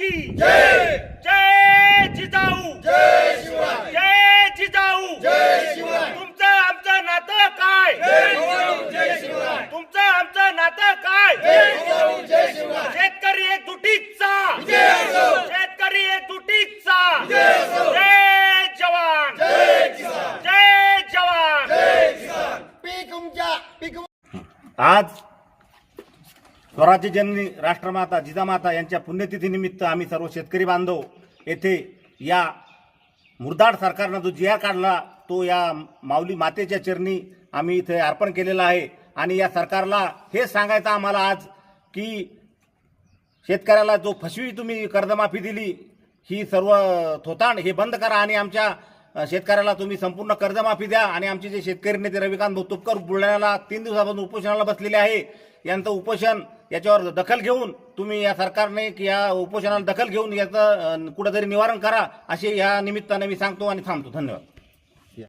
की जय जय जिजाऊ जय शिवराय जय जिजाऊ जय शिवराय तुमचं आमचं नातं काय जय जिजाऊ जय शिवराय तुमचं आमचं नातं काय जय जिजाऊ जय शिवराय शेतकरी एकजुटीचा विजय असो शेतकरी एकजुटीचा विजय असो जय जवान जय किसान जय जवान जय किसान पीक उमजा पीक आज स्वराज्य जननी राष्ट्रमाता जिजामाता यांच्या पुण्यतिथीनिमित्त आम्ही सर्व शेतकरी बांधव येथे या मुरदाड सरकारनं जो जी आर काढला तो या माऊली मातेच्या चरणी आम्ही इथे अर्पण केलेला आहे। आणि या सरकारला हे सांगायचं आम्हाला आज की शेतकऱ्याला जो फसवी तुम्ही कर्जमाफी दिली ही सर्व थोतांड हे बंद करा आणि आमच्या शेतकऱ्याला तुम्ही संपूर्ण कर्जमाफी द्या। आणि आमचे जे शेतकरी नेते रविकांत भाऊ तुपकर बुलढाण्याला 3 दिवसापासून उपोषणाला बसलेले आहे यांचं उपोषण याच्यावर दखल घेऊन तुम्ही या सरकारने की या उपोषणाला दखल घेऊन याचं कुठेतरी निवारण करा असे या निमित्ताने मी सांगतो आणि थांबतो। धन्यवाद।